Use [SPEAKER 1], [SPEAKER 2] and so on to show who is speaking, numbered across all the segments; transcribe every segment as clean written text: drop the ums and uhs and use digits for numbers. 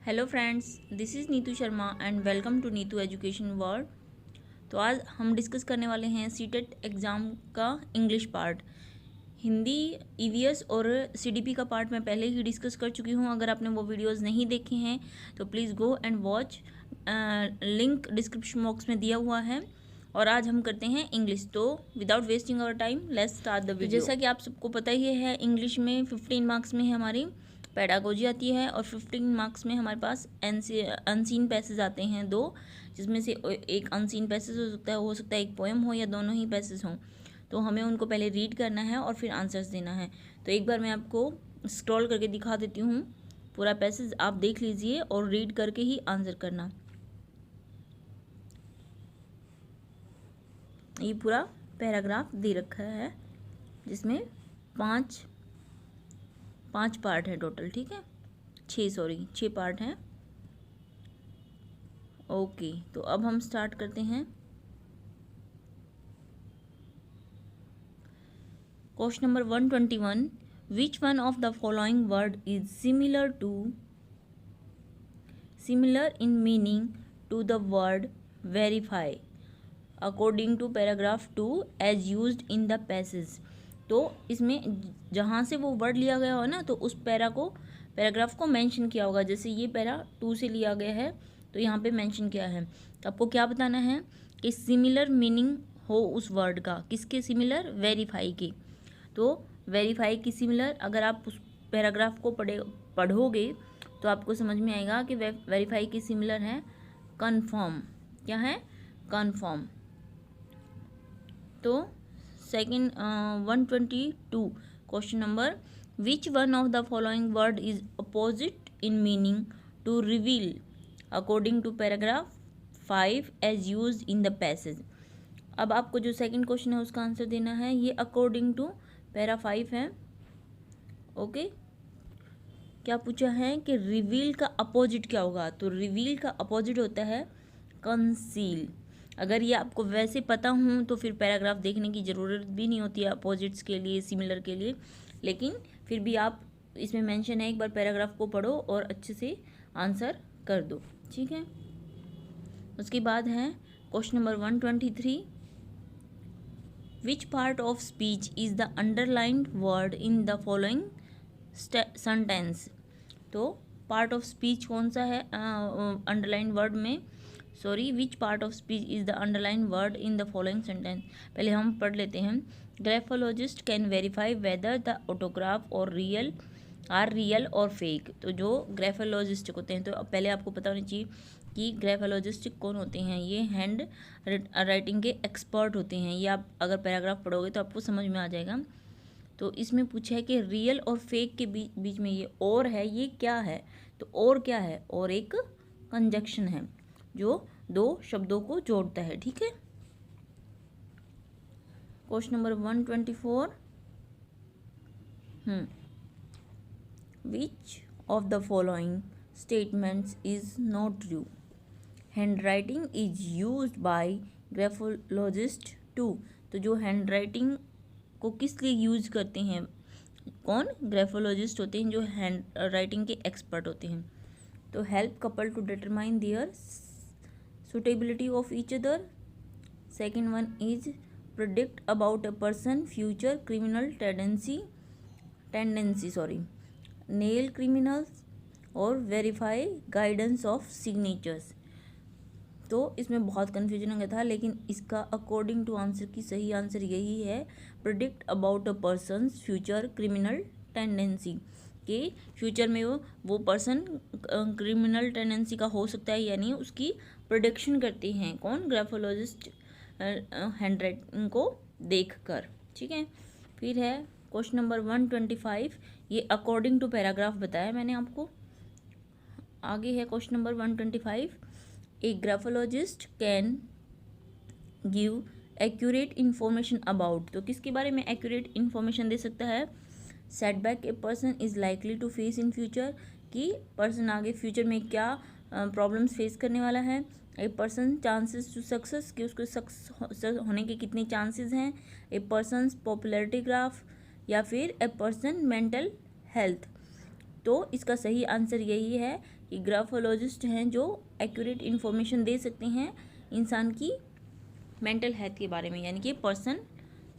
[SPEAKER 1] Hello friends, this is Neetu Sharma and welcome to Neetu education world. तो आज हम डिस्कस करने वाले हैं सीटेट एग्ज़ाम का इंग्लिश पार्ट। हिंदी ईवीएस और सीडीपी का पार्ट मैं पहले ही डिस्कस कर चुकी हूँ। अगर आपने वो वीडियोस नहीं देखे हैं तो please go and watch, link description box में दिया हुआ है। और आज हम करते हैं इंग्लिश। तो without wasting our time let's start the video. जैसा कि आप सबको पता ही है, इंग्लिश में 15 मार्क्स में हमारी पेडागोजी आती है और 15 मार्क्स में हमारे पास अनसीन पैसेज आते हैं दो, जिसमें से एक अनसीन पैसेज हो सकता है एक पोएम हो या दोनों ही पैसेज हों। तो हमें उनको पहले रीड करना है और फिर आंसर्स देना है। तो एक बार मैं आपको स्क्रॉल करके दिखा देती हूँ। पूरा पैसेज आप देख लीजिए और रीड करके ही आंसर करना। ये पूरा पैराग्राफ दे रखा है जिसमें पाँच पार्ट है टोटल, ठीक है। छः पार्ट हैं। ओके, तो अब हम स्टार्ट करते हैं। Question number 121, which one of the following word is similar in meaning to the word verify according to paragraph 2 as used in the passage. तो इसमें जहाँ से वो वर्ड लिया गया हो ना, तो उस पैराग्राफ को मेंशन किया होगा। जैसे ये पैरा 2 से लिया गया है तो यहाँ पे मेंशन किया है। तो आपको क्या बताना है कि सिमिलर मीनिंग हो उस वर्ड का। किसके सिमिलर? वेरीफाई के। तो वेरीफाई की सिमिलर, अगर आप उस पैराग्राफ को पढ़ोगे तो आपको समझ में आएगा कि वेरीफाई की सिमिलर है कन्फर्म। क्या है? कन्फर्म। तो second 122 question number, which one of the following word is opposite in meaning to reveal according to paragraph 5 as used in the passage. अब आपको जो सेकंड क्वेश्चन है उसका आंसर देना है। ये अकॉर्डिंग टू पैरा 5 है। ओके, क्या पूछा है कि रिवील का अपोजिट क्या होगा? तो रिवील का अपोजिट होता है कंसील। अगर ये आपको वैसे पता हूँ तो फिर पैराग्राफ देखने की ज़रूरत भी नहीं होती है अपोजिट्स के लिए, सिमिलर के लिए। लेकिन फिर भी आप, इसमें मेंशन है, एक बार पैराग्राफ को पढ़ो और अच्छे से आंसर कर दो, ठीक है। उसके बाद है question number 123, which part of speech is the underlined word in the following sentence. तो पार्ट ऑफ स्पीच कौन सा है अंडरलाइन वर्ड में? Which part of speech is the underline word in the following sentence. पहले हम पढ़ लेते हैं। Graphologist can verify whether the autograph और रियल और फेक। तो जो ग्राफोलॉजिस्ट होते हैं, तो पहले आपको पता होना चाहिए कि ग्राफोलॉजिस्ट कौन होते हैं। ये हैंड राइटिंग के एक्सपर्ट होते हैं। ये आप अगर पैराग्राफ पढ़ोगे तो आपको समझ में आ जाएगा। तो इसमें पूछा है कि रियल और फेक के बीच में ये और है, ये क्या है? तो और क्या है? और एक कंजक्शन है जो दो शब्दों को जोड़ता है, ठीक है। Question number 124, which of the following statements is not true. Hand writing is used by graphologist to. तो जो हैंड राइटिंग को किस लिए यूज करते हैं? कौन? ग्राफोलॉजिस्ट होते हैं जो हैंड राइटिंग के एक्सपर्ट होते हैं। तो help couple to determine their suitability of each other. Second one is predict about a person future criminal tendency nail criminals और वेरीफाई गाइडेंस ऑफ सिग्नेचर्स। तो इसमें बहुत कन्फ्यूजन गया था, लेकिन इसका अकॉर्डिंग टू आंसर की सही आंसर यही है, predict about a persons future criminal tendency. कि फ्यूचर में वो पर्सन क्रिमिनल टेंडेंसी का हो सकता है, यानी उसकी प्रिडिक्शन करते हैं। कौन? ग्राफोलॉजिस्ट, हैंड राइटिंग को देख कर, ठीक है। फिर है क्वेश्चन नंबर 125, ये अकॉर्डिंग टू पैराग्राफ बताया मैंने आपको। आगे है question number 125, a graphologist can give accurate information about. तो किसके बारे में एक्यूरेट इन्फॉर्मेशन दे सकता है? Setback a person is likely to face in future, कि पर्सन आगे फ्यूचर में क्या प्रॉब्लम्स फेस करने वाला है। A person chances to success, कि उसको सक्सेस होने के कितने चांसेस हैं। ए पर्सनस पॉपुलैरिटी ग्राफ, या फिर ए पर्सन मेंटल हेल्थ। तो इसका सही आंसर यही है ये ग्राफोलॉजिस्ट हैं जो एक्यूरेट इन्फॉर्मेशन दे सकते हैं इंसान की मेंटल हेल्थ के बारे में, यानी कि person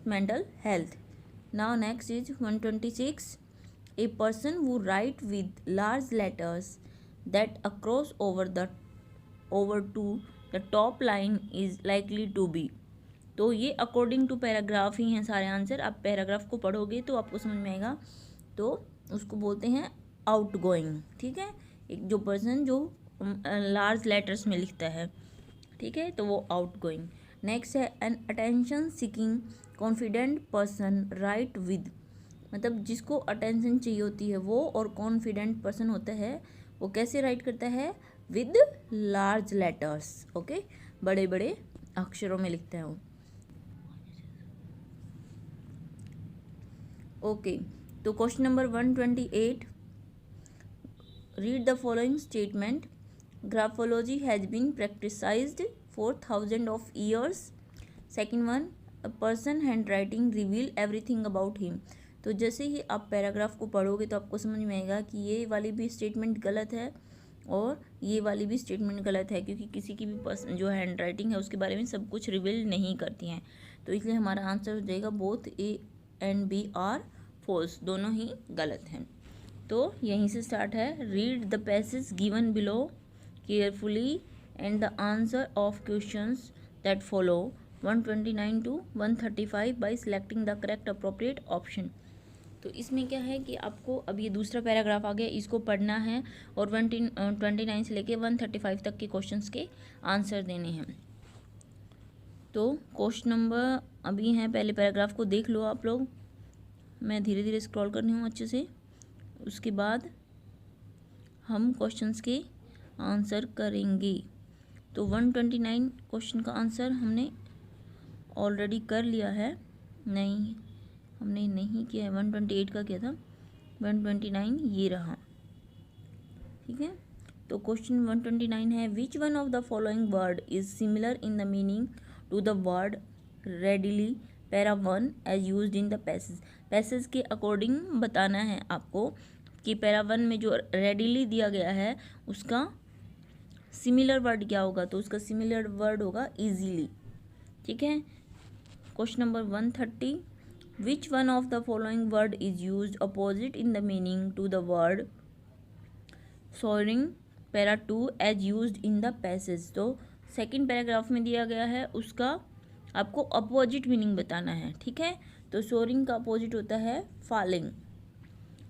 [SPEAKER 1] mental health. Now next is 126, a person who write with large letters that across over to the top line is likely to be. तो ये अकॉर्डिंग टू पैराग्राफ ही हैं सारे आंसर। आप पैराग्राफ को पढ़ोगे तो आपको समझ में आएगा। तो उसको बोलते हैं आउट गोइंग, ठीक है। एक जो पर्सन जो लार्ज लेटर्स में लिखता है, ठीक है, तो वो आउट गोइंग। नेक्स्ट है an attention seeking confident person write with, मतलब जिसको अटेंशन चाहिए होती है वो, और कॉन्फिडेंट पर्सन होता है वो कैसे राइट करता है, विद लार्ज लेटर्स, ओके, बड़े बड़े अक्षरों में लिखता है वो। ओके, तो question number 128, read the following statement, graphology has been practicized for thousands of years। Second one, a person hand writing reveal everything about him. तो जैसे ही आप पैराग्राफ को पढ़ोगे तो आपको समझ में आएगा कि ये वाली भी स्टेटमेंट गलत है और ये वाली भी स्टेटमेंट गलत है, क्योंकि किसी की भी पर्सन जो हैंड राइटिंग है उसके बारे में सब कुछ रिवील नहीं करती हैं। तो इसलिए हमारा आंसर हो जाएगा both A and B are false, दोनों ही गलत हैं। तो यहीं से स्टार्ट है। Read the passage given below carefully and the answer of questions that follow 129 to 135 by selecting the correct appropriate option। तो इसमें क्या है कि आपको अब ये दूसरा पैराग्राफ आ गया, इसको पढ़ना है और 29 से लेके 135 तक के क्वेश्चंस के आंसर देने हैं। तो क्वेश्चन नंबर अभी हैं, पहले पैराग्राफ को देख लो आप लोग, मैं धीरे धीरे स्क्रॉल कर रही हूँ अच्छे से, उसके बाद हम क्वेश्चंस के आंसर करेंगे। तो 129 क्वेश्चन का आंसर हमने ऑलरेडी कर लिया है, नहीं हमने नहीं किया है, 128 का किया था, 129 ये रहा, ठीक है। तो क्वेश्चन 129 है, which one of the following word is similar in the meaning to the word readily para 1 as used in the passage. Passage के अकॉर्डिंग बताना है आपको कि पैरा 1 में जो रेडिली दिया गया है उसका सिमिलर वर्ड क्या होगा, तो उसका सिमिलर वर्ड होगा इजीली, ठीक है। Question number 130, which one of the following word is used opposite in the meaning to the word soaring para 2 as used in the passage. तो सेकंड पैराग्राफ में दिया गया है उसका आपको अपोजिट मीनिंग बताना है, ठीक है। तो सोअरिंग का अपोजिट होता है फॉलिंग।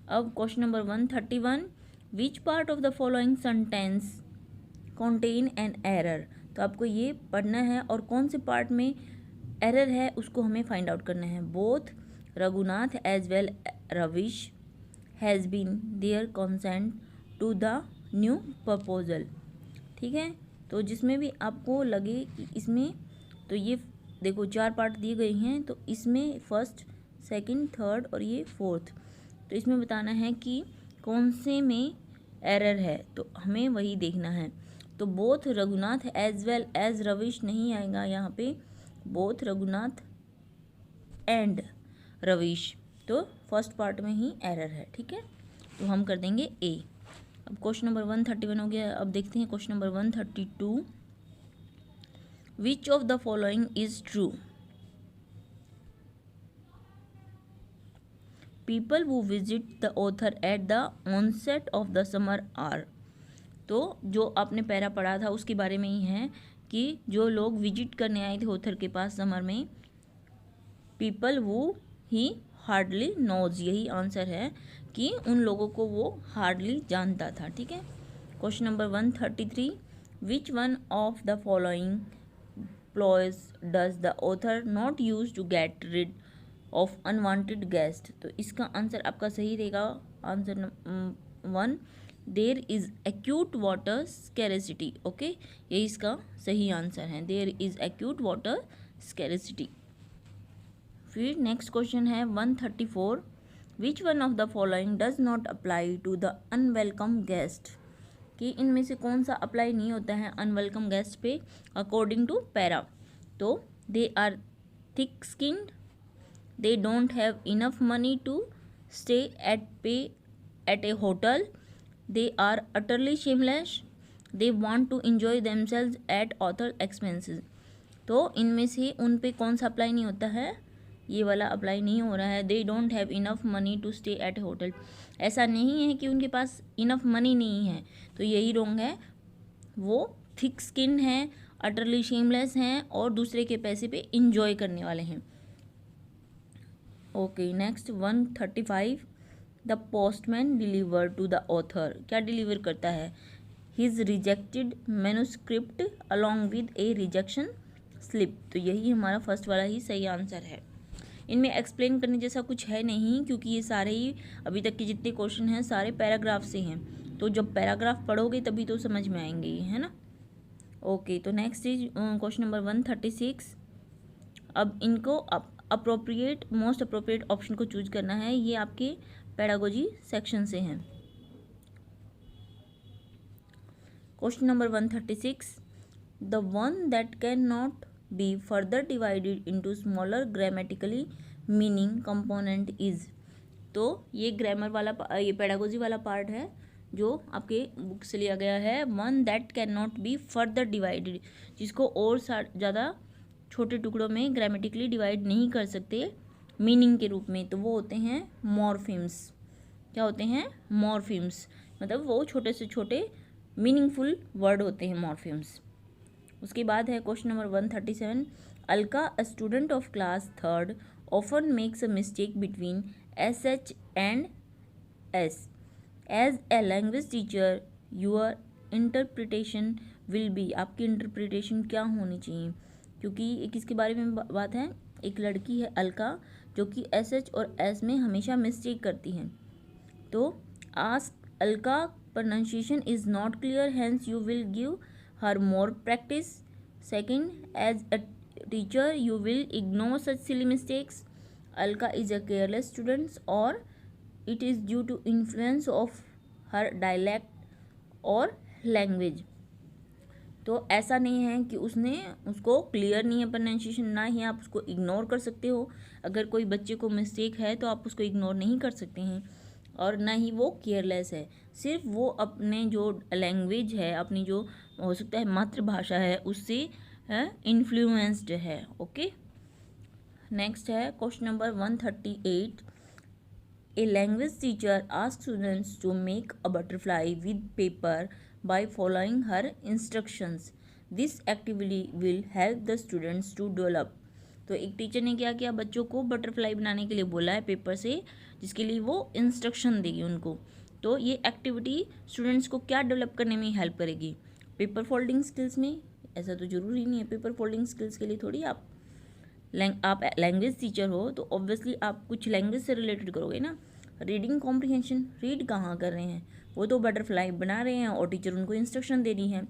[SPEAKER 1] अब question number 131, which part of the following sentence contain an error. तो आपको ये पढ़ना है और कौन से पार्ट में एरर है उसको हमें फाइंड आउट करना है। Both Raghunath as well Ravish has been their consent to the new proposal, ठीक है। तो जिसमें भी आपको लगे कि इसमें, तो ये देखो 4 पार्ट दिए गए हैं, तो इसमें फर्स्ट सेकंड थर्ड और ये फोर्थ, तो इसमें बताना है कि कौन से में एरर है, तो हमें वही देखना है। तो both Raghunath as well as Ravish नहीं आएगा यहाँ पे, बोथ रघुनाथ एंड रविश, तो फर्स्ट पार्ट में ही एरर है, ठीक है। तो हम कर देंगे ए। अब क्वेश्चन नंबर 131 हो गया। अब देखते हैं question number 132, which of the following is true. People who visit the author at the onset of the summer are। तो जो आपने पैरा पढ़ा था उसके बारे में ही है कि जो लोग विजिट करने आए थे ऑथर के पास समर में, पीपल वो ही हार्डली नोज, यही आंसर है कि उन लोगों को वो हार्डली जानता था, ठीक है। Question number 133, which one of the following ploys does the author not use to get rid of unwanted guest. तो इसका आंसर आपका सही रहेगा answer 1, there is acute water scarcity, okay, ये इसका सही आंसर है, there is acute water scarcity. फिर नेक्स्ट क्वेश्चन है 134, which one of the following does not apply to the unwelcome guest. कि इनमें से कौन सा अप्लाई नहीं होता है अनवेलकम गेस्ट पे अकॉर्डिंग टू पैरा। तो they are thick skinned, they don't have enough money to stay at a hotel, they are utterly shameless, they want to enjoy themselves at author expenses। तो इनमें से उन पे कौन सा apply नहीं होता है, ये वाला अप्लाई नहीं हो रहा है। They don't have enough money to stay at hotel, ऐसा नहीं है कि उनके पास इनफ मनी नहीं है, तो यही रॉन्ग है। वो थिक स्किन है, अटरली शेमलेस हैं और दूसरे के पैसे पे इंजॉय करने वाले हैं। Okay next 135, the postman deliver to the author, क्या डिलीवर करता है, his rejected manuscript along with a rejection slip. तो यही हमारा फर्स्ट वाला ही सही आंसर है। इनमें एक्सप्लेन करने जैसा कुछ है नहीं, क्योंकि ये सारे ही अभी तक के जितने क्वेश्चन हैं सारे पैराग्राफ से हैं, तो जब पैराग्राफ पढ़ोगे तभी तो समझ में आएंगे ये, है ना। ओके तो नेक्स्ट इज क्वेश्चन नंबर 136। अब इनको अप्रोप्रिएट मोस्ट अप्रोप्रिएट ऑप्शन को चूज करना है, ये आपके पेडागोजी सेक्शन से हैं। Question number 136, the one that can not be further divided into smaller grammatically meaning component is. तो ये ग्रामर वाला ये पेडागोजी वाला पार्ट है जो आपके बुक से लिया गया है। One that can not be further divided, जिसको और ज़्यादा छोटे टुकड़ों में ग्रामेटिकली डिवाइड नहीं कर सकते मीनिंग के रूप में, तो वो होते हैं मॉर्फिम्स। क्या होते हैं, मॉर्फिम्स, मतलब वो छोटे से छोटे मीनिंगफुल वर्ड होते हैं मॉर्फिम्स। उसके बाद है question number 137, Alka a student of class 3rd often makes a mistake between SH and S। As a language teacher your interpretation will be, आपकी इंटरप्रिटेशन क्या होनी चाहिए, क्योंकि ये किसके बारे में बात है, एक लड़की है अलका जो कि SH और S में हमेशा मिस्टेक करती हैं। तो ask Alka pronunciation is not clear, hence you will give her more practice. Second, as a teacher you will ignore such silly mistakes. Alka is a careless student or it is due to influence of her dialect or language। तो ऐसा नहीं है कि उसको clear नहीं है pronunciation, ना ही आप उसको इग्नोर कर सकते हो। अगर कोई बच्चे को मिस्टेक है तो आप उसको इग्नोर नहीं कर सकते हैं, और ना ही वो केयरलेस है, सिर्फ वो अपने जो लैंग्वेज है, अपनी जो हो सकता है मातृभाषा है, उससे इन्फ्लुएंस्ड है। ओके नेक्स्ट है question number 138, a language teacher ask students to make a butterfly with paper by following her instructions, this activity will help the students to develop. तो एक टीचर ने क्या किया, बच्चों को बटरफ्लाई बनाने के लिए बोला है पेपर से, जिसके लिए वो इंस्ट्रक्शन देगी उनको। तो ये एक्टिविटी स्टूडेंट्स को क्या डेवलप करने में हेल्प करेगी, पेपर फोल्डिंग स्किल्स में। ऐसा तो जरूरी नहीं है, पेपर फोल्डिंग स्किल्स के लिए थोड़ी आप लैंग्वेज टीचर हो, तो ऑब्वियसली आप कुछ लैंग्वेज से रिलेटेड करोगे ना। रीडिंग कॉम्प्रिहेंशन, रीड कहाँ कर रहे हैं, वो तो बटरफ्लाई बना रहे हैं और टीचर उनको इंस्ट्रक्शन दे रही है।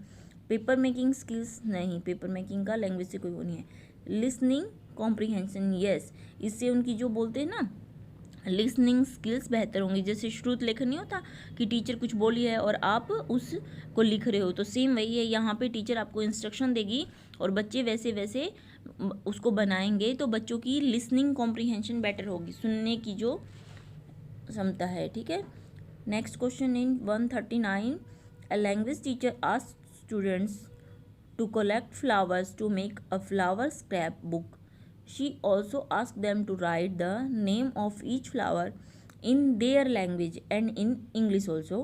[SPEAKER 1] पेपर मेकिंग स्किल्स नहीं, पेपर मेकिंग का लैंग्वेज से कोई वो नहीं है। लिसनिंग कॉम्प्रिहेंशन, यस, इससे उनकी जो बोलते हैं ना लिसनिंग स्किल्स बेहतर होंगी। जैसे श्रुत लेखन नहीं होता कि टीचर कुछ बोली है और आप उसको लिख रहे हो, तो सेम वही है, यहाँ पे टीचर आपको इंस्ट्रक्शन देगी और बच्चे वैसे वैसे उसको बनाएंगे, तो बच्चों की लिसनिंग कॉम्प्रिहेंशन बेटर होगी, सुनने की जो क्षमता है। ठीक है, next question in 139, a language teacher ask students to collect flowers to make a flower scrapbook. She also asked them to write the name of each flower in their language and in English also.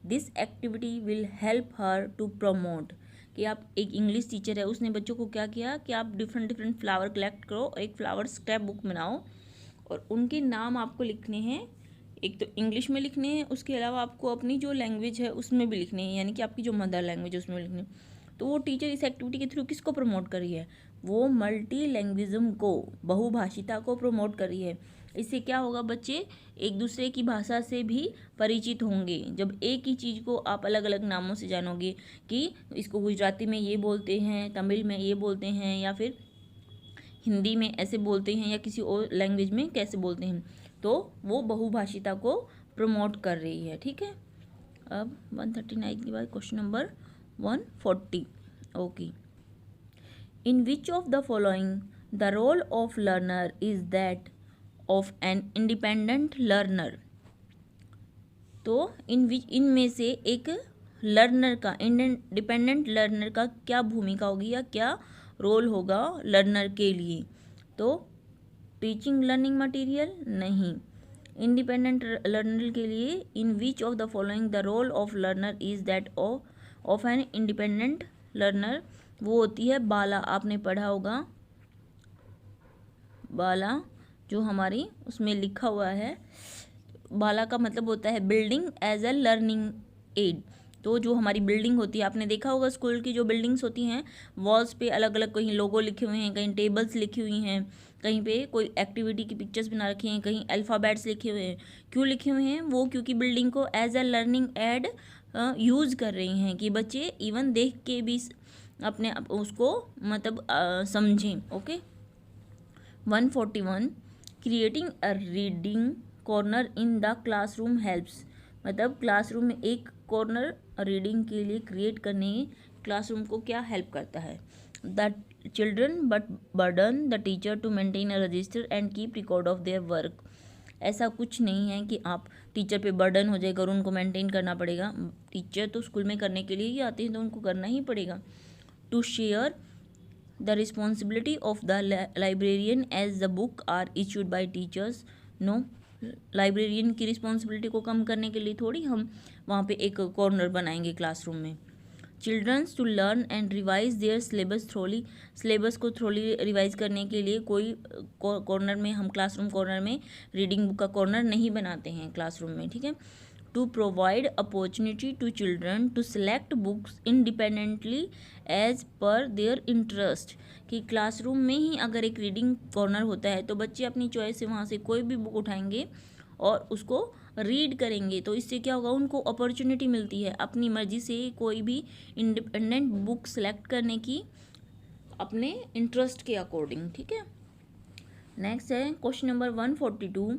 [SPEAKER 1] This activity will help her to promote। कि आप एक English teacher है, उसने बच्चों को क्या किया कि आप डिफरेंट फ्लावर कलेक्ट करो, एक फ्लावर स्क्रैप बुक बनाओ और उनके नाम आपको लिखने हैं। एक तो इंग्लिश में लिखने हैं, उसके अलावा आपको अपनी जो लैंग्वेज है उसमें भी लिखने हैं, यानी कि आपकी जो मदर लैंग्वेज है उसमें भी लिखने हैं। तो वो टीचर इस एक्टिविटी के थ्रू किसको प्रमोट कर रही है, वो मल्टी लैंग्वेजिज्म को, बहुभाषिता को प्रमोट कर रही है। इससे क्या होगा, बच्चे एक दूसरे की भाषा से भी परिचित होंगे। जब एक ही चीज़ को आप अलग अलग नामों से जानोगे कि इसको गुजराती में ये बोलते हैं, तमिल में ये बोलते हैं, या फिर हिंदी में ऐसे बोलते हैं, या किसी और लैंग्वेज में कैसे बोलते हैं, तो वो बहुभाषिता को प्रमोट कर रही है। ठीक है, अब 139 के बाद question number 140। Okay, in which of the following the role of learner is that of an independent learner. तो इनमें से एक लर्नर का, इंडिपेंडेंट लर्नर का क्या भूमिका होगी या क्या रोल होगा लर्नर के लिए? तो टीचिंग लर्निंग मटेरियल नहीं। इंडिपेंडेंट लर्नर के लिए in which of the following the role of learner is that of an independent learner? वो होती है बाला। आपने पढ़ा होगा बाला, जो हमारी उसमें लिखा हुआ है। बाला का मतलब होता है building as a learning aid. तो जो हमारी बिल्डिंग होती है, आपने देखा होगा स्कूल की जो बिल्डिंग्स होती हैं, वॉल्स पे अलग अलग कहीं लोगो लिखे हुए हैं, कहीं टेबल्स लिखी हुई हैं, कहीं पे कोई एक्टिविटी की पिक्चर्स बना रखी हैं, कहीं अल्फ़ाबेट्स लिखे हुए हैं। क्यों लिखे हुए हैं वो? क्योंकि बिल्डिंग को as a learning aid use कर रही हैं कि बच्चे इवन देख के भी अपने उसको मतलब समझें। Okay. 141 creating a reading corner in the classroom helps. मतलब क्लासरूम में एक कॉर्नर रीडिंग के लिए क्रिएट करने क्लासरूम को क्या हेल्प करता है? The children but burden the teacher to maintain a register and keep record of their work. ऐसा कुछ नहीं है कि आप टीचर पे बर्डन हो जाएगा और उनको मेंटेन करना पड़ेगा। टीचर तो स्कूल में करने के लिए ही आते हैं, तो उनको करना ही पड़ेगा। To share the responsibility of the librarian as the book are issued by teachers. No, librarian की रिस्पॉन्सिबिलिटी को कम करने के लिए थोड़ी हम वहाँ पे एक कॉर्नर बनाएंगे क्लासरूम में। Childrens to learn and revise their syllabus thoroughly. Syllabus को थ्रोली रिवाइज करने के लिए कोई कॉर्नर में, हम क्लासरूम कॉर्नर में रीडिंग बुक का कॉर्नर नहीं बनाते हैं क्लासरूम में, ठीक है। To provide opportunity to children to select books independently as per their interest. कि क्लासरूम में ही अगर एक रीडिंग कॉर्नर होता है तो बच्चे अपनी चॉइस से वहाँ से कोई भी बुक उठाएंगे और उसको रीड करेंगे। तो इससे क्या होगा, उनको अपॉर्चुनिटी मिलती है अपनी मर्जी से कोई भी इंडिपेंडेंट बुक सेलेक्ट करने की, अपने इंटरेस्ट के अकॉर्डिंग, ठीक है। नेक्स्ट है question number 142।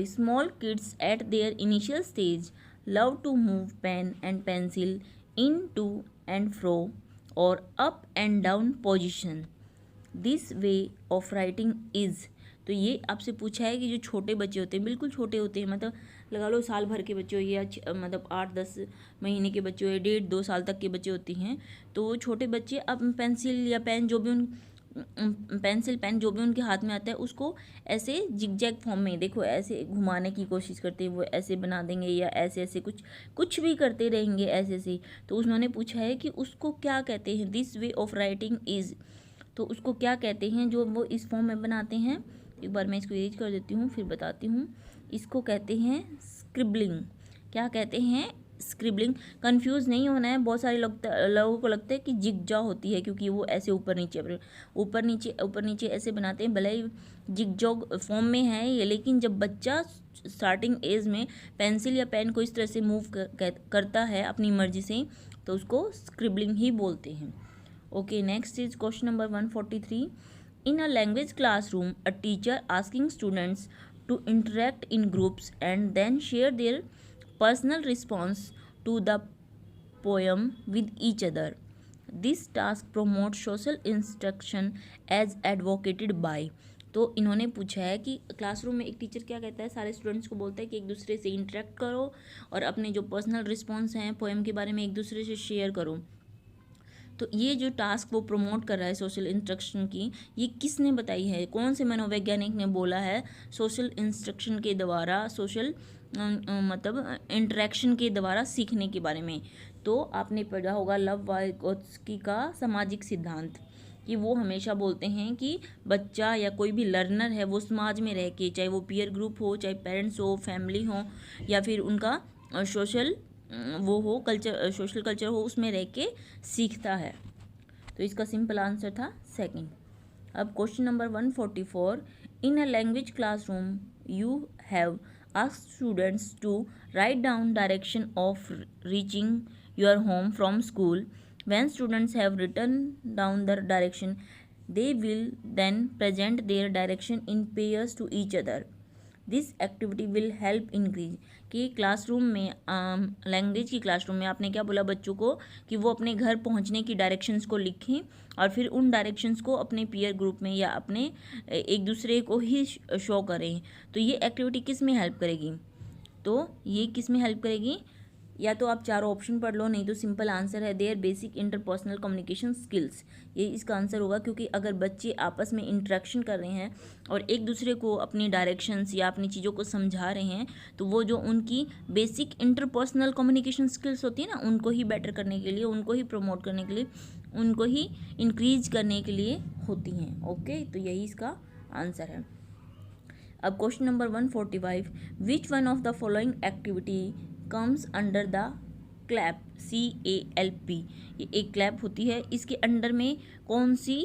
[SPEAKER 1] Small kids at their initial stage love to move pen and pencil in to and fro or up and down position. This way of writing is. तो ये आपसे पूछा है कि जो छोटे बच्चे होते हैं, बिल्कुल छोटे होते हैं, मतलब लगा लो साल भर के बच्चे हो या मतलब 8-10 महीने के बच्चे हो या 1.5-2 साल तक के बच्चे होते हैं, तो वो छोटे बच्चे अब पेंसिल या पेन जो भी पेंसिल पेन जो भी उनके हाथ में आता है उसको ऐसे जिगजैग फॉर्म में, देखो ऐसे घुमाने की कोशिश करते हैं, वो ऐसे बना देंगे या ऐसे ऐसे कुछ भी करते रहेंगे ऐसे ऐसे। तो उन्होंने पूछा है कि उसको क्या कहते हैं, this way of writing is. तो उसको क्या कहते हैं जो वो इस फॉर्म में बनाते हैं? एक बार मैं इसको इरेज कर देती हूँ फिर बताती हूँ। इसको कहते हैं स्क्रिबलिंग। क्या कहते हैं? स्क्रिबलिंग। कंफ्यूज नहीं होना है। बहुत सारे लोगों को लगता है कि जिगजा होती है क्योंकि वो ऐसे ऊपर नीचे ऐसे बनाते हैं, भले ही जिगजॉग फॉर्म में है ये, लेकिन जब बच्चा स्टार्टिंग एज में पेंसिल या पेन को इस तरह से मूव करता है अपनी मर्जी से तो उसको स्क्रिबलिंग ही बोलते हैं। Okay, next is question number 143। In a language classroom, a teacher asking students to interact in groups and then share their personal response to the poem with each other. This task promotes social instruction as advocated by. तो इन्होंने पूछा है कि classroom में एक teacher क्या कहता है, सारे स्टूडेंट्स को बोलता है कि एक दूसरे से इंटरेक्ट करो और अपने जो पर्सनल रिस्पॉन्स हैं पोएम के बारे में एक दूसरे से शेयर करो। तो ये जो टास्क वो प्रमोट कर रहा है सोशल इंस्ट्रक्शन की, ये किसने बताई है? कौन से मनोवैज्ञानिक ने बोला है सोशल इंस्ट्रक्शन के द्वारा, सोशल मतलब इंटरेक्शन के द्वारा सीखने के बारे में? तो आपने पढ़ा होगा लव वाइगोत्स्की का सामाजिक सिद्धांत, कि वो हमेशा बोलते हैं कि बच्चा या कोई भी लर्नर है वो समाज में रह के, चाहे वो पीयर ग्रुप हो, चाहे पेरेंट्स हो, फैमिली हो, या फिर उनका सोशल वो हो कल्चर, सोशल कल्चर हो, उसमें रह के सीखता है। तो इसका सिंपल आंसर था सेकंड। अब question number 144। In a language classroom you have asked students to write down direction of reaching your home from school. When students have written down the direction they will then present their direction in pairs to each other. This activity will help increase। कि classroom में language की classroom में आपने क्या बोला बच्चों को कि वो अपने घर पहुंचने की डायरेक्शंस को लिखें और फिर उन डायरेक्शंस को अपने पीयर ग्रुप में या अपने एक दूसरे को ही शो करें। तो ये एक्टिविटी किस में हेल्प करेगी? तो ये किस में हेल्प करेगी? या तो आप चारों ऑप्शन पढ़ लो, नहीं तो सिंपल आंसर है their basic interpersonal communication skills, ये इसका आंसर होगा। क्योंकि अगर बच्चे आपस में इंटरेक्शन कर रहे हैं और एक दूसरे को अपनी डायरेक्शंस या अपनी चीज़ों को समझा रहे हैं, तो वो जो उनकी बेसिक इंटरपर्सनल कम्युनिकेशन स्किल्स होती है ना, उनको ही बेटर करने के लिए, उनको ही प्रमोट करने के लिए, उनको ही इंक्रीज करने के लिए होती हैं। ओके, तो यही इसका आंसर है। अब question number 145, which one of the following activity comes under the clap, CALP, ये एक क्लैप होती है, इसके अंडर में कौन सी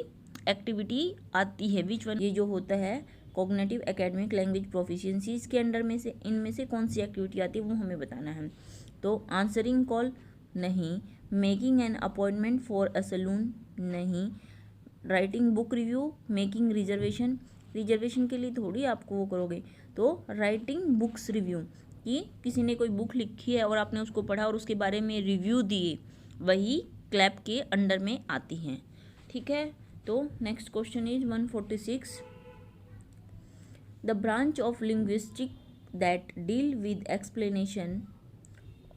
[SPEAKER 1] एक्टिविटी आती है? विच वन, ये जो होता है कॉग्निटिव एकेडमिक लैंग्वेज प्रोफिशिएंसी, इसके अंडर में से इनमें से कौन सी एक्टिविटी आती है वो हमें बताना है। तो आंसरिंग कॉल नहीं, making an appointment for a salon नहीं, writing book review, making reservation, reservation के लिए थोड़ी आपको वो करोगे, तो राइटिंग बुक्स रिव्यू, कि किसी ने कोई बुक लिखी है और आपने उसको पढ़ा और उसके बारे में रिव्यू दिए, वही क्लैप के अंडर में आती हैं। ठीक है, तो next question is 146, the branch of linguistic that deal with explanation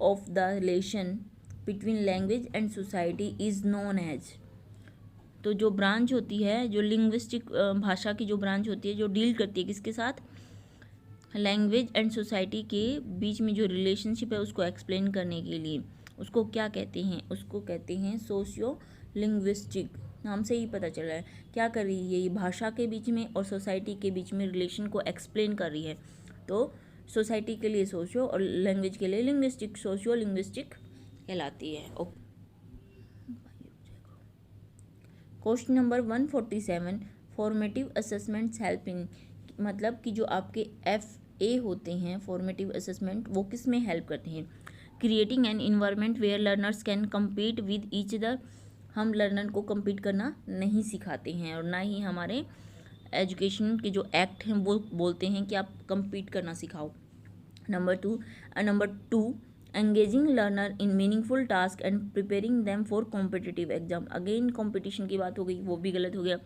[SPEAKER 1] of the relation between language and society is known as. तो जो ब्रांच होती है, जो लिंग्विस्टिक भाषा की जो ब्रांच होती है, जो डील करती है किसके साथ, लैंग्वेज एंड सोसाइटी के बीच में जो रिलेशनशिप है उसको एक्सप्लेन करने के लिए, उसको क्या कहते हैं? उसको कहते हैं सोशियो लिंग्विस्टिक। नाम से ही पता चल रहा है क्या कर रही है ये, भाषा के बीच में और सोसाइटी के बीच में रिलेशन को एक्सप्लेन कर रही है। तो सोसाइटी के लिए सोशियो और लैंग्वेज के लिए लिंग्विस्टिक, सोशियो लिंग्विस्टिक कहलाती है। Okay, question number 147, formative assessments help in, मतलब कि जो आपके FA होते हैं फॉर्मेटिव असेसमेंट, वो किस में हेल्प करते हैं? Creating an environment where learners can compete with each other, हम लर्नर को कम्पीट करना नहीं सिखाते हैं, और ना ही हमारे एजुकेशन के जो एक्ट हैं वो बोलते हैं कि आप कम्पीट करना सिखाओ। Number two engaging learner in meaningful task and preparing them for competitive exam, again competition की बात हो गई, वो भी गलत हो गया।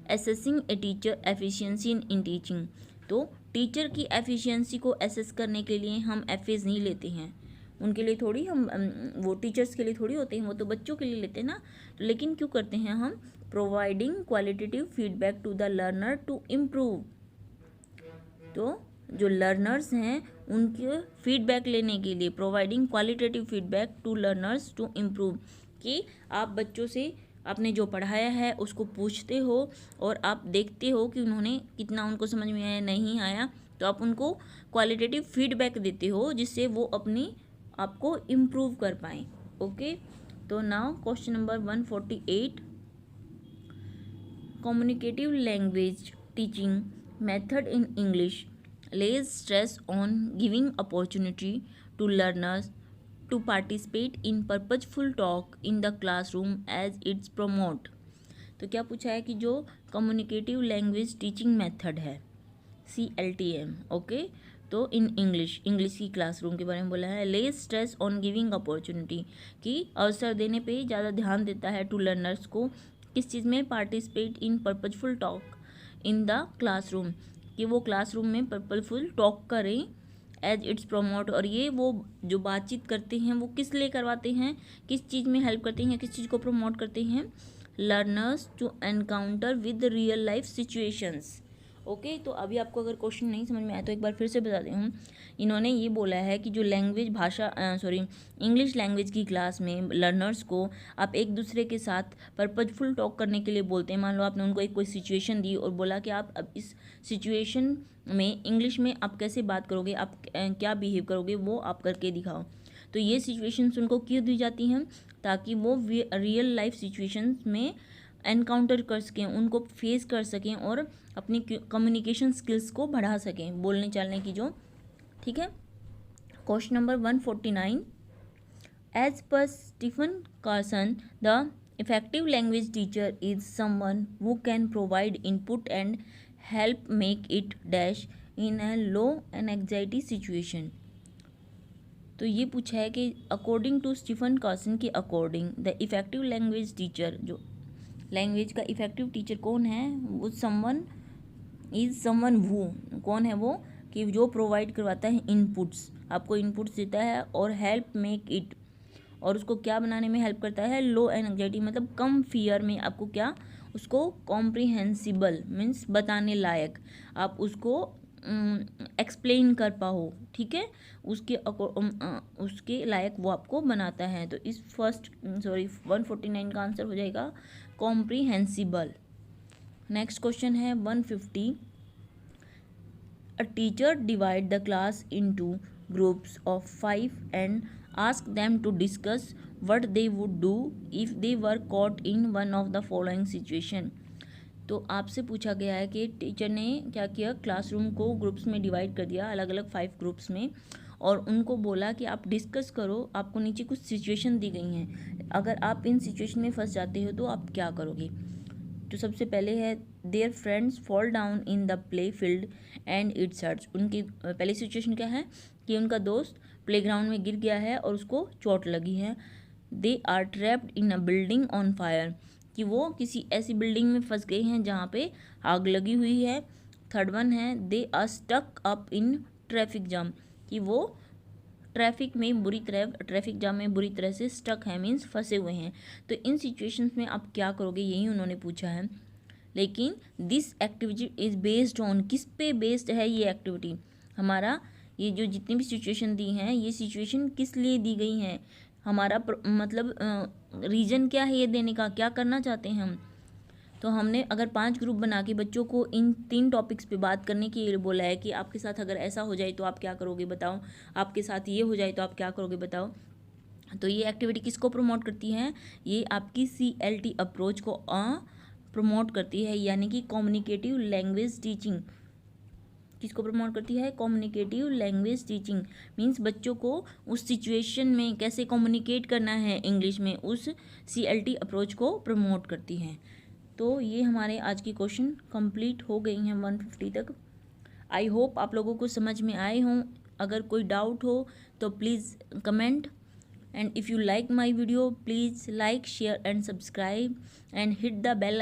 [SPEAKER 1] Assessing a teacher efficiency in teaching, तो टीचर की एफिशिएंसी को एसेस करने के लिए हम FAs नहीं लेते हैं, उनके लिए थोड़ी हम वो टीचर्स के लिए थोड़ी होते हैं, वो तो बच्चों के लिए लेते हैं ना। तो लेकिन क्यों करते हैं हम? Providing qualitative feedback to the learner to improve, तो जो लर्नर्स हैं उनके फीडबैक लेने के लिए, providing qualitative feedback to learners to improve, कि आप बच्चों से आपने जो पढ़ाया है उसको पूछते हो और आप देखते हो कि उन्होंने कितना, उनको समझ में आया नहीं आया, तो आप उनको क्वालिटेटिव फीडबैक देते हो जिससे वो अपनी आपको इम्प्रूव कर पाएँ। ओके, तो now question number 148, communicative language teaching method in English lays stress on giving opportunity to learners to participate in purposeful talk in the classroom as it's promote। तो क्या पूछा है कि जो कम्युनिकेटिव लैंग्वेज टीचिंग मेथड है CLTM, okay, तो in English की classroom के बारे में बोला है। Less stress on giving opportunity, कि अवसर देने पे ज़्यादा ध्यान देता है टू लर्नर्स को, किस चीज़ में? Participate in purposeful talk in the classroom, कि वो क्लासरूम में पर्पलफुल टॉक करें एज इट्स प्रमोट, और ये वो जो बातचीत करते हैं वो किस लिए करवाते हैं, किस चीज़ में हेल्प करते हैं, किस चीज़ को प्रमोट करते हैं? Learners to encounter with real life situations. Okay, तो अभी आपको अगर क्वेश्चन नहीं समझ में आया तो एक बार फिर से बता दूँ, इन्होंने ये बोला है कि जो लैंग्वेज इंग्लिश लैंग्वेज की क्लास में लर्नर्स को आप एक दूसरे के साथ पर्पजफुल टॉक करने के लिए बोलते हैं। मान लो आपने उनको एक कोई सिचुएशन दी और बोला कि आप अब इस सिचुएशन में इंग्लिश में आप कैसे बात करोगे, आप क्या बिहेव करोगे, वो आप करके दिखाओ। तो ये सिचुएशंस उनको क्यों दी जाती हैं? ताकि वो रियल लाइफ सिचुएशंस में एनकाउंटर कर सकें, उनको फेस कर सकें और अपनी कम्युनिकेशन स्किल्स को बढ़ा सकें, बोलने चालने की जो। ठीक है, question number 149, as per Stephen Carson the effective language teacher is someone who can provide input and help make it dash in a low and anxiety situation. तो ये पूछा है कि अकॉर्डिंग टू स्टीफन कार्सन के according the effective language teacher, जो language का effective teacher कौन है? वो समवन हु, कौन है वो? कि जो प्रोवाइड करवाता है इनपुट्स आपको इनपुट्स देता है और हेल्प मेक इट, और उसको क्या बनाने में हेल्प करता है, लो एंग्जाइटी मतलब कम फियर में आपको क्या उसको कॉम्प्रिहेंसिबल मीन्स बताने लायक आप उसको एक्सप्लेन कर पाओ, ठीक है, उसके लायक वो आपको बनाता है। तो इस 149 का आंसर हो जाएगा कॉम्प्रिहेंसिबल। नेक्स्ट क्वेश्चन है 150। A teacher divide the class into groups of 5 and ask them to discuss what they would do if they were caught in one of the following situation। तो आपसे पूछा गया है कि teacher ने क्या किया, क्लासरूम को ग्रुप्स में डिवाइड कर दिया, अलग अलग 5 ग्रुप्स में, और उनको बोला कि आप डिस्कस करो, आपको नीचे कुछ सिचुएशन दी गई हैं, अगर आप इन सिचुएशन में फंस जाते हो तो आप क्या करोगे। तो सबसे पहले है their friends fall down in the play field and it's hurts. उनकी पहली सिचुएशन क्या है कि उनका दोस्त प्लेग्राउंड में गिर गया है और उसको चोट लगी है। They are trapped in a building on fire, कि वो किसी ऐसी बिल्डिंग में फंस गए हैं जहाँ पे आग लगी हुई है। थर्ड वन है they are stuck up in traffic jam, कि वो ट्रैफिक जाम में बुरी तरह से स्टक है मीन्स फंसे हुए हैं। तो इन सिचुएशंस में आप क्या करोगे, यही उन्होंने पूछा है। लेकिन this activity is based on, किस पे बेस्ड है ये एक्टिविटी, हमारा ये जो जितनी भी सिचुएशन दी हैं ये सिचुएशन किस लिए दी गई हैं, हमारा मतलब रीज़न क्या है ये देने का, क्या करना चाहते हैं हम। तो हमने अगर 5 ग्रुप बना के बच्चों को इन 3 टॉपिक्स पे बात करने के लिए बोला है कि आपके साथ अगर ऐसा हो जाए तो आप क्या करोगे बताओ, आपके साथ ये हो जाए तो आप क्या करोगे बताओ। तो ये एक्टिविटी किसको प्रमोट करती है, ये आपकी CLT अप्रोच को प्रमोट करती है, यानी कि कम्युनिकेटिव लैंग्वेज टीचिंग। किसको प्रमोट करती है, कम्युनिकेटिव लैंग्वेज टीचिंग मीन्स बच्चों को उस सिचुएशन में कैसे कम्युनिकेट करना है इंग्लिश में, उस CLT अप्रोच को प्रमोट करती है। तो ये हमारे आज की क्वेश्चन कंप्लीट हो गई हैं 150 तक। आई होप आप लोगों को समझ में आए हों। अगर कोई डाउट हो तो please comment, and if you like my video please like share and subscribe and hit the bell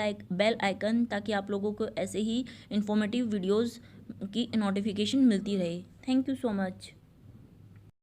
[SPEAKER 1] icon, ताकि आप लोगों को ऐसे ही इंफॉर्मेटिव वीडियोज़ की नोटिफिकेशन मिलती रहे। Thank you so much.